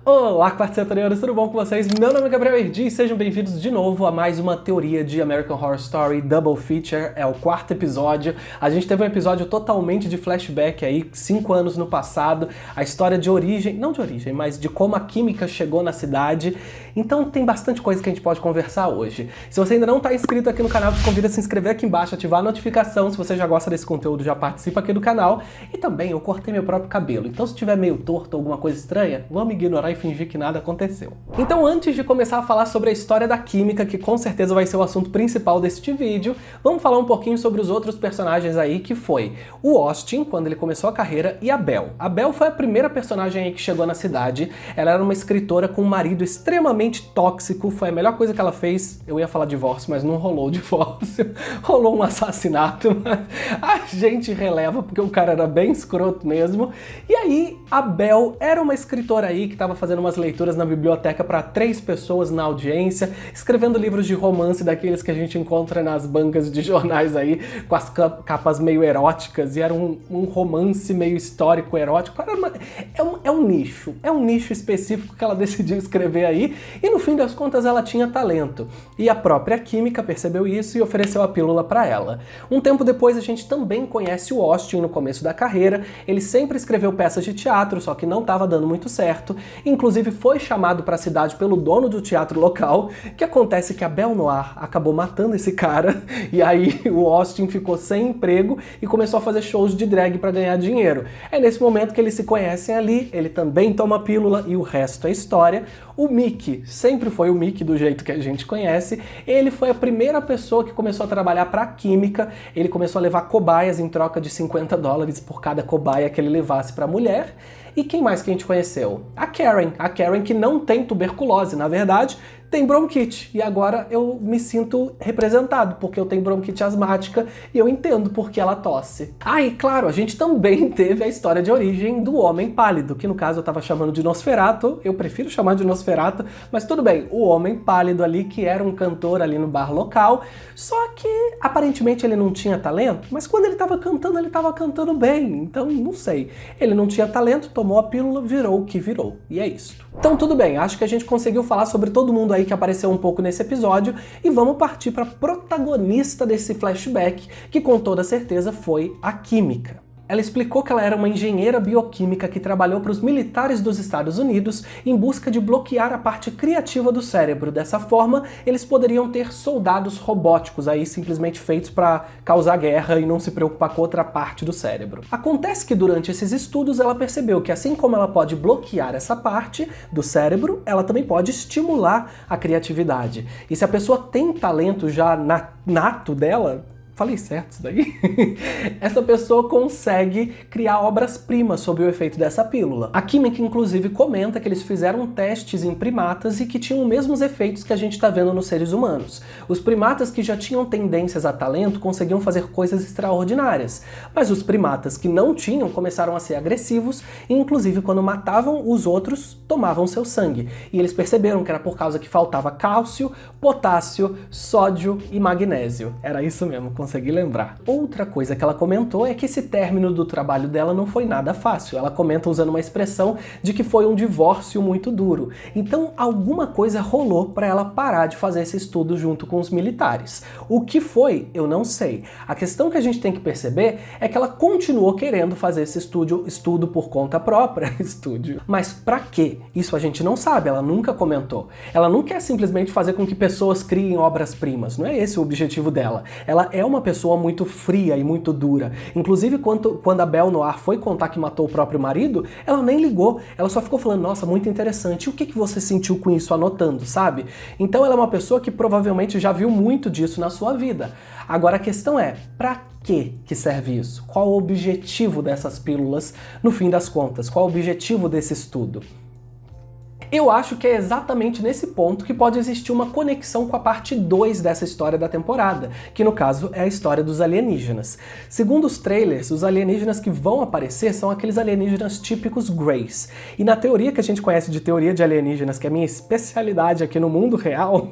Olá, quartzetarianos, tudo bom com vocês? Meu nome é Gabriel Erdi e sejam bem-vindos de novo a mais uma teoria de American Horror Story Double Feature. É o quarto episódio. A gente teve um episódio totalmente de flashback aí, 5 anos no passado, a história de origem, não de origem, mas de como a química chegou na cidade. Então tem bastante coisa que a gente pode conversar hoje. Se você ainda não está inscrito aqui no canal, te convido a se inscrever aqui embaixo, ativar a notificação. Se você já gosta desse conteúdo, já participa aqui do canal. E também eu cortei meu próprio cabelo, então se tiver meio torto ou alguma coisa estranha, vamos ignorar e fingir que nada aconteceu. Então, antes de começar a falar sobre a história da química, que com certeza vai ser o assunto principal deste vídeo, vamos falar um pouquinho sobre os outros personagens aí, que foi o Austin, quando ele começou a carreira, e a Belle. A Belle foi a primeira personagem aí que chegou na cidade. Ela era uma escritora com um marido extremamente tóxico, foi a melhor coisa que ela fez. Eu ia falar divórcio, mas não rolou o divórcio. Rolou um assassinato, mas a gente releva, porque o cara era bem escroto mesmo. E aí, a Belle era uma escritora aí que estava fazendo umas leituras na biblioteca para 3 pessoas na audiência, escrevendo livros de romance daqueles que a gente encontra nas bancas de jornais aí, com as capas meio eróticas, e era um romance meio histórico erótico. É um nicho específico que ela decidiu escrever aí, e no fim das contas ela tinha talento. E a própria química percebeu isso e ofereceu a pílula para ela. Um tempo depois a gente também conhece o Austin no começo da carreira. Ele sempre escreveu peças de teatro, só que não estava dando muito certo. Inclusive foi chamado para a cidade pelo dono do teatro local, que acontece que a Belle Noire acabou matando esse cara, e aí o Austin ficou sem emprego e começou a fazer shows de drag para ganhar dinheiro. É nesse momento que eles se conhecem ali, ele também toma pílula e o resto é história. O Mickey sempre foi o Mickey do jeito que a gente conhece. Ele foi a primeira pessoa que começou a trabalhar para a química. Ele começou a levar cobaias em troca de $50 por cada cobaia que ele levasse para a mulher. E quem mais que a gente conheceu? A Karen que não tem tuberculose, na verdade, tem bronquite. E agora eu me sinto representado, porque eu tenho bronquite asmática e eu entendo por que ela tosse. Ah, e claro, a gente também teve a história de origem do Homem Pálido, que no caso eu tava chamando de Nosferatu, eu prefiro chamar de Nosferatu, mas tudo bem, o Homem Pálido ali, que era um cantor ali no bar local, só que aparentemente ele não tinha talento, mas quando ele tava cantando bem, então não sei. Ele não tinha talento, tomou a pílula, virou o que virou, e é isso. Então tudo bem, acho que a gente conseguiu falar sobre todo mundo aí que apareceu um pouco nesse episódio, e vamos partir para a protagonista desse flashback, que com toda certeza foi a química. Ela explicou que ela era uma engenheira bioquímica que trabalhou para os militares dos Estados Unidos em busca de bloquear a parte criativa do cérebro. Dessa forma, eles poderiam ter soldados robóticos aí simplesmente feitos para causar guerra e não se preocupar com outra parte do cérebro. Acontece que durante esses estudos ela percebeu que assim como ela pode bloquear essa parte do cérebro, ela também pode estimular a criatividade. E se a pessoa tem talento já nato dela, falei certo isso daí? Essa pessoa consegue criar obras-primas sob o efeito dessa pílula. A química, inclusive, comenta que eles fizeram testes em primatas e que tinham os mesmos efeitos que a gente está vendo nos seres humanos. Os primatas que já tinham tendências a talento conseguiam fazer coisas extraordinárias, mas os primatas que não tinham começaram a ser agressivos e, inclusive, quando matavam os outros, tomavam seu sangue. E eles perceberam que era por causa que faltava cálcio, potássio, sódio e magnésio. Era isso mesmo, consegui lembrar. Outra coisa que ela comentou é que esse término do trabalho dela não foi nada fácil. Ela comenta usando uma expressão de que foi um divórcio muito duro. Então alguma coisa rolou para ela parar de fazer esse estudo junto com os militares. O que foi, eu não sei. A questão que a gente tem que perceber é que ela continuou querendo fazer esse estudo por conta própria, Mas pra quê? Isso a gente não sabe, ela nunca comentou. Ela não quer simplesmente fazer com que pessoas criem obras-primas, não é esse o objetivo dela. Ela é uma pessoa muito fria e muito dura. Inclusive, quando a Belle Noire foi contar que matou o próprio marido, ela nem ligou. Ela só ficou falando, nossa, muito interessante. E o que você sentiu com isso, anotando, sabe? Então ela é uma pessoa que provavelmente já viu muito disso na sua vida. Agora a questão é, pra que serve isso? Qual o objetivo dessas pílulas, no fim das contas? Qual o objetivo desse estudo? Eu acho que é exatamente nesse ponto que pode existir uma conexão com a parte 2 dessa história da temporada, que no caso é a história dos alienígenas. Segundo os trailers, os alienígenas que vão aparecer são aqueles alienígenas típicos Greys. E na teoria que a gente conhece de teoria de alienígenas, que é a minha especialidade aqui no mundo real,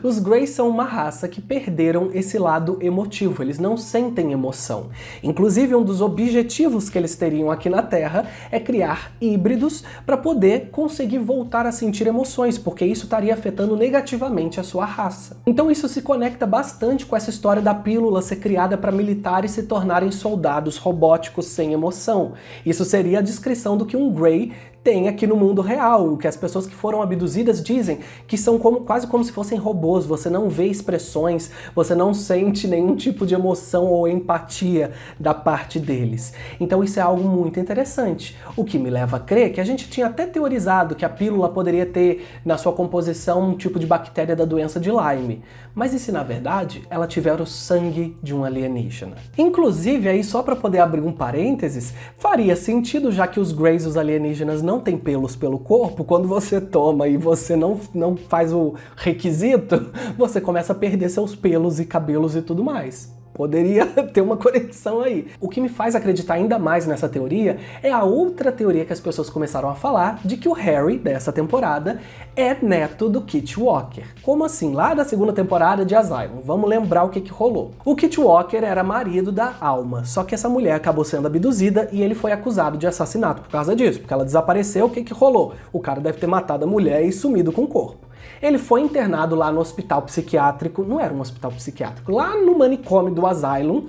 os Greys são uma raça que perderam esse lado emotivo, eles não sentem emoção. Inclusive, um dos objetivos que eles teriam aqui na Terra é criar híbridos para poder conseguir voltar voltar a sentir emoções, porque isso estaria afetando negativamente a sua raça. Então isso se conecta bastante com essa história da pílula ser criada para militares se tornarem soldados robóticos sem emoção. Isso seria a descrição do que um Grey tem aqui no mundo real, que as pessoas que foram abduzidas dizem que são quase como se fossem robôs, você não vê expressões, você não sente nenhum tipo de emoção ou empatia da parte deles. Então isso é algo muito interessante, o que me leva a crer que a gente tinha até teorizado que a pílula poderia ter na sua composição um tipo de bactéria da doença de Lyme, mas e se na verdade ela tiver o sangue de um alienígena? Inclusive, aí só para poder abrir um parênteses, faria sentido, já que os Greys, os alienígenas, não tem pelos pelo corpo, quando você toma e você não faz o requisito, você começa a perder seus pelos e cabelos e tudo mais. Poderia ter uma conexão aí. O que me faz acreditar ainda mais nessa teoria é a outra teoria que as pessoas começaram a falar, de que o Harry, dessa temporada, é neto do Kit Walker. Como assim? Lá da segunda temporada de Asylum. Vamos lembrar o que rolou. O Kit Walker era marido da Alma, só que essa mulher acabou sendo abduzida e ele foi acusado de assassinato por causa disso, porque ela desapareceu. O que rolou? O cara deve ter matado a mulher e sumido com o corpo. Ele foi internado lá no hospital psiquiátrico, não era um hospital psiquiátrico, lá no manicômio do Asylum,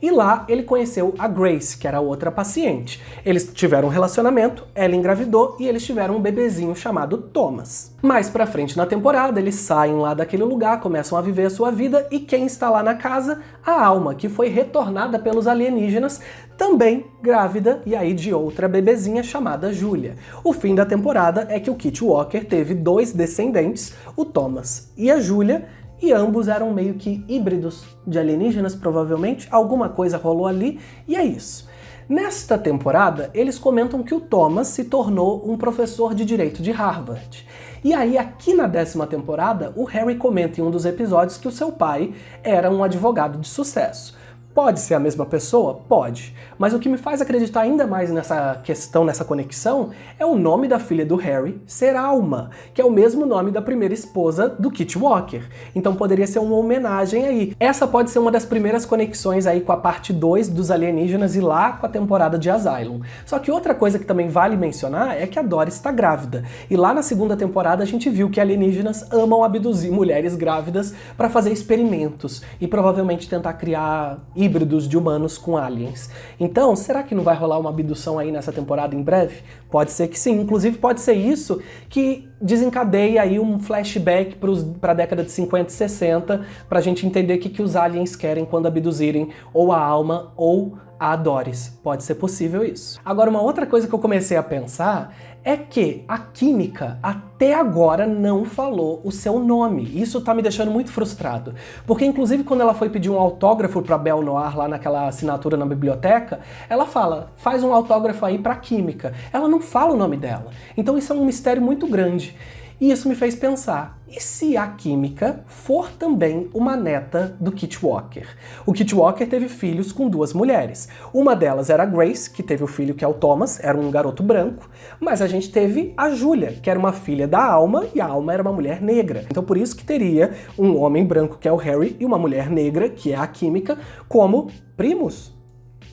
e lá ele conheceu a Grace, que era outra paciente. Eles tiveram um relacionamento, ela engravidou e eles tiveram um bebezinho chamado Thomas. Mais pra frente na temporada, eles saem lá daquele lugar, começam a viver a sua vida, e quem está lá na casa? A Alma, que foi retornada pelos alienígenas, também grávida, e aí de outra bebezinha chamada Julia. O fim da temporada é que o Kit Walker teve 2 descendentes, o Thomas e a Julia, e ambos eram meio que híbridos de alienígenas, provavelmente. Alguma coisa rolou ali, e é isso. Nesta temporada, eles comentam que o Thomas se tornou um professor de direito de Harvard. E aí, aqui na 10ª temporada, o Harry comenta em um dos episódios que o seu pai era um advogado de sucesso. Pode ser a mesma pessoa? Pode. Mas o que me faz acreditar ainda mais nessa questão, nessa conexão, é o nome da filha do Harry ser Alma, que é o mesmo nome da primeira esposa do Kit Walker. Então poderia ser uma homenagem aí. Essa pode ser uma das primeiras conexões aí com a parte 2 dos alienígenas e lá com a temporada de Asylum. Só que outra coisa que também vale mencionar é que a Doris está grávida. E lá na segunda temporada a gente viu que alienígenas amam abduzir mulheres grávidas para fazer experimentos e provavelmente tentar criar híbridos de humanos com aliens. Então, será que não vai rolar uma abdução aí nessa temporada em breve? Pode ser que sim. Inclusive, pode ser isso que desencadeia aí um flashback para a década de 50 e 60, pra gente entender o que os aliens querem quando abduzirem ou a Alma ou a Doris. Pode ser possível isso. Agora, uma outra coisa que eu comecei a pensar é que a Química até agora não falou o seu nome. Isso tá me deixando muito frustrado. Porque, inclusive, quando ela foi pedir um autógrafo pra Belle Noir lá naquela assinatura na biblioteca, ela fala, faz um autógrafo aí pra Química. Ela não fala o nome dela. Então isso é um mistério muito grande. E isso me fez pensar, e se a Química for também uma neta do Kit Walker? O Kit Walker teve filhos com 2 mulheres. Uma delas era a Grace, que teve o filho que é o Thomas, era um garoto branco, mas a gente teve a Julia, que era uma filha da Alma, e a Alma era uma mulher negra. Então por isso que teria um homem branco, que é o Harry, e uma mulher negra, que é a Química, como primos?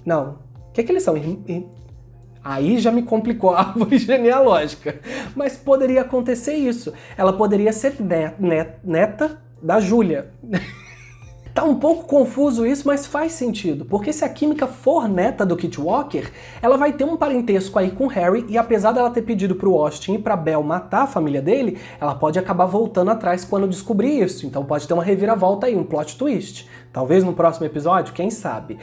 Não. O que eles são? Aí já me complicou a árvore genealógica. Mas poderia acontecer isso. Ela poderia ser neta da Julia. Tá um pouco confuso isso, mas faz sentido, porque se a Química for neta do Kit Walker, ela vai ter um parentesco aí com Harry, e apesar dela ter pedido pro Austin e pra Belle matar a família dele, ela pode acabar voltando atrás quando descobrir isso. Então pode ter uma reviravolta aí, um plot twist. Talvez no próximo episódio, quem sabe?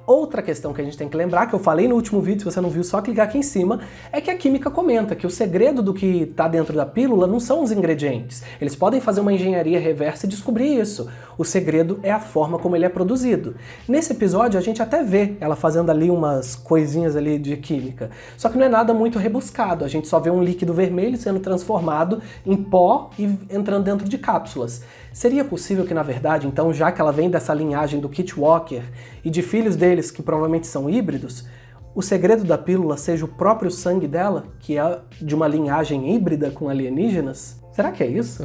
Outra questão que a gente tem que lembrar, que eu falei no último vídeo, se você não viu, só clicar aqui em cima, é que a Química comenta que o segredo do que está dentro da pílula não são os ingredientes. Eles podem fazer uma engenharia reversa e descobrir isso. O segredo é a forma como ele é produzido. Nesse episódio, a gente até vê ela fazendo ali umas coisinhas ali de química. Só que não é nada muito rebuscado. A gente só vê um líquido vermelho sendo transformado em pó e entrando dentro de cápsulas. Seria possível que, na verdade, então, já que ela vem dessa linhagem do Kit Walker e de filhos deles que provavelmente são híbridos, o segredo da pílula seja o próprio sangue dela, que é de uma linhagem híbrida com alienígenas? Será que é isso?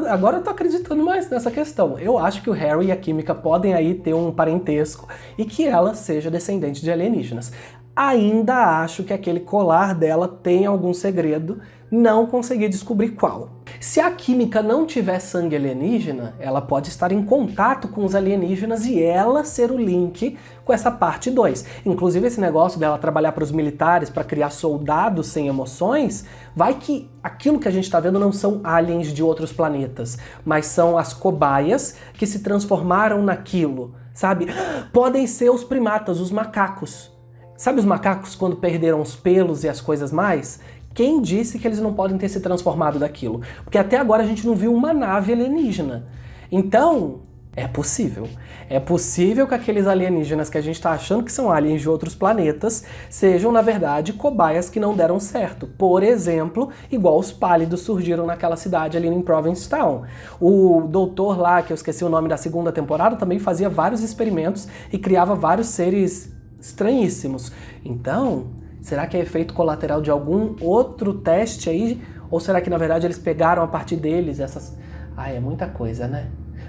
Agora eu tô acreditando mais nessa questão. Eu acho que o Harry e a Química podem aí ter um parentesco e que ela seja descendente de alienígenas. Ainda acho que aquele colar dela tem algum segredo, não consegui descobrir qual. Se a Química não tiver sangue alienígena, ela pode estar em contato com os alienígenas e ela ser o link com essa parte 2. Inclusive esse negócio dela trabalhar para os militares, para criar soldados sem emoções, vai que aquilo que a gente está vendo não são aliens de outros planetas, mas são as cobaias que se transformaram naquilo, sabe? Podem ser os primatas, os macacos. Sabe os macacos quando perderam os pelos e as coisas mais? Quem disse que eles não podem ter se transformado daquilo? Porque até agora a gente não viu uma nave alienígena. Então, é possível. É possível que aqueles alienígenas que a gente está achando que são aliens de outros planetas sejam, na verdade, cobaias que não deram certo. Por exemplo, igual os pálidos surgiram naquela cidade ali em Provincetown. O doutor lá, que eu esqueci o nome da segunda temporada, também fazia vários experimentos e criava vários seres estranhíssimos. Então, será que é efeito colateral de algum outro teste aí? Ou será que na verdade eles pegaram a partir deles essas... Ai, é muita coisa, né?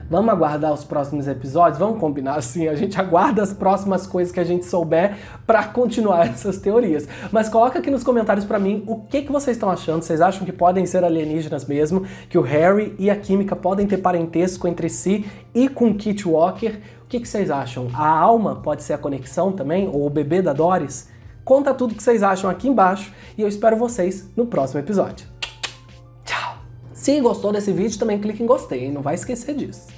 Vamos aguardar os próximos episódios? Vamos combinar assim? A gente aguarda as próximas coisas que a gente souber pra continuar essas teorias. Mas coloca aqui nos comentários pra mim o que vocês estão achando. Vocês acham que podem ser alienígenas mesmo? Que o Harry e a Química podem ter parentesco entre si e com Kit Walker? O que vocês acham? A alma pode ser a conexão também? Ou o bebê da Doris? Conta tudo o que vocês acham aqui embaixo e eu espero vocês no próximo episódio. Tchau! Se gostou desse vídeo, também clique em gostei, hein? Não vai esquecer disso.